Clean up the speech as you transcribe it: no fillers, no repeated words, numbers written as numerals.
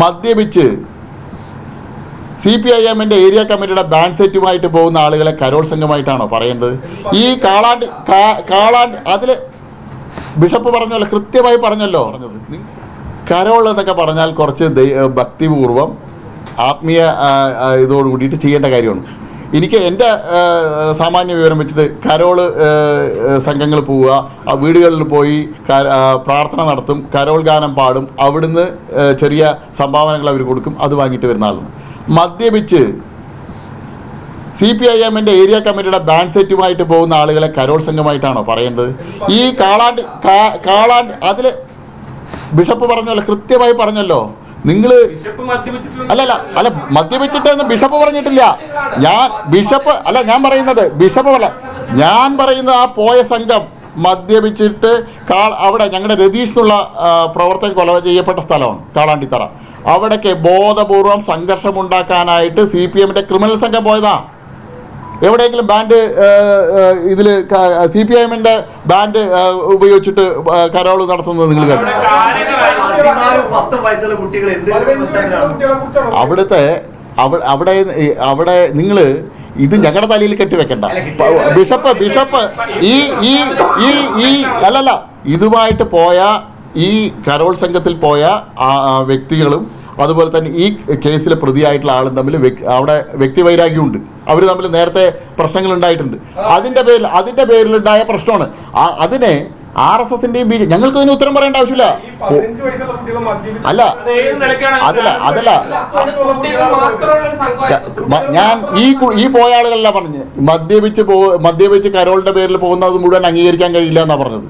മദ്യപിച്ച് CPIM area കമ്മിറ്റിയുടെ band സെറ്റുമായിട്ട് പോകുന്ന ആളുകളെ കരോൾ സംഘമായിട്ടാണോ പറയേണ്ടത്? ഈ കാളാണ്ട് അതിൽ ബിഷപ്പ് പറഞ്ഞല്ലോ, കൃത്യമായി പറഞ്ഞല്ലോ. കരോൾ എന്നൊക്കെ പറഞ്ഞാൽ കുറച്ച് ഭക്തിപൂർവം ആത്മീയ ഇതോട് കൂടിയിട്ട് ചെയ്യേണ്ട കാര്യമാണ്. എനിക്ക് എൻ്റെ സാമാന്യ വിവരം വെച്ചിട്ട് കരോള് സംഘങ്ങൾ പോവുക, വീടുകളിൽ പോയി പ്രാർത്ഥന നടത്തും, കരോൾ ഗാനം പാടും, അവിടുന്ന് ചെറിയ സംഭാവനകൾ അവർ കൊടുക്കും, അത് വാങ്ങിയിട്ട് വരുന്ന ആളാണ്. മദ്യപിച്ച് CPIM ഏരിയ കമ്മിറ്റിയുടെ ബാൻഡ് സെറ്റുമായിട്ട് പോകുന്ന ആളുകളെ കരോൾ സംഘമായിട്ടാണോ പറയേണ്ടത്? ഈ കാളാണ്ട് അതിൽ ബിഷപ്പ് പറഞ്ഞല്ലോ, കൃത്യമായി പറഞ്ഞല്ലോ. നിങ്ങൾ അല്ല മദ്യപിച്ചിട്ടെന്ന് ബിഷപ്പ് പറഞ്ഞിട്ടില്ല. ഞാൻ പറയുന്നത് ബിഷപ്പ് ഞാൻ പറയുന്നത് ആ പോയ സംഘം മദ്യപിച്ചിട്ട് അവിടെ ഞങ്ങളുടെ രതീഷ് എന്നുള്ള പ്രവർത്തകൻ കൊല ചെയ്യപ്പെട്ട സ്ഥലമാണ് കാളാണ്ടിത്തറ. അവിടേക്ക് ബോധപൂർവം സംഘർഷമുണ്ടാക്കാനായിട്ട് CPM ക്രിമിനൽ സംഘം പോയതാ. എവിടെയെങ്കിലും ബാൻഡ് ഇതിൽ CPIM ബാൻഡ് ഉപയോഗിച്ചിട്ട് കരോൾ നടത്തുന്നത് നിങ്ങൾ കേട്ടോ? അവിടെ നിങ്ങൾ ഇത് ഞങ്ങളുടെ തലയിൽ കെട്ടിവെക്കണ്ട. ബിഷപ്പ് അല്ലല്ല, ഇതുമായിട്ട് പോയ ഈ കരോൾ സംഘത്തിൽ പോയ വ്യക്തികളും അതുപോലെ തന്നെ ഈ കേസിൽ പ്രതിയായിട്ടുള്ള ആളും തമ്മിൽ അവിടെ വ്യക്തിവൈരാഗ്യമുണ്ട്. അവർ തമ്മിൽ നേരത്തെ പ്രശ്നങ്ങൾ ഉണ്ടായിട്ടുണ്ട്. അതിൻ്റെ പേരിലുണ്ടായ പ്രശ്നമാണ്. അതിനെ RSSന്റെയും ഞങ്ങൾക്ക് അതിന് ഉത്തരം പറയേണ്ട ആവശ്യമില്ല. അതല്ല ഞാൻ ഈ പോയ ആളുകളല്ല പറഞ്ഞ് മദ്യപിച്ച് കരോളിന്റെ പേരിൽ പോകുന്നത് മുഴുവൻ അംഗീകരിക്കാൻ കഴിയില്ല എന്നാ പറഞ്ഞത്.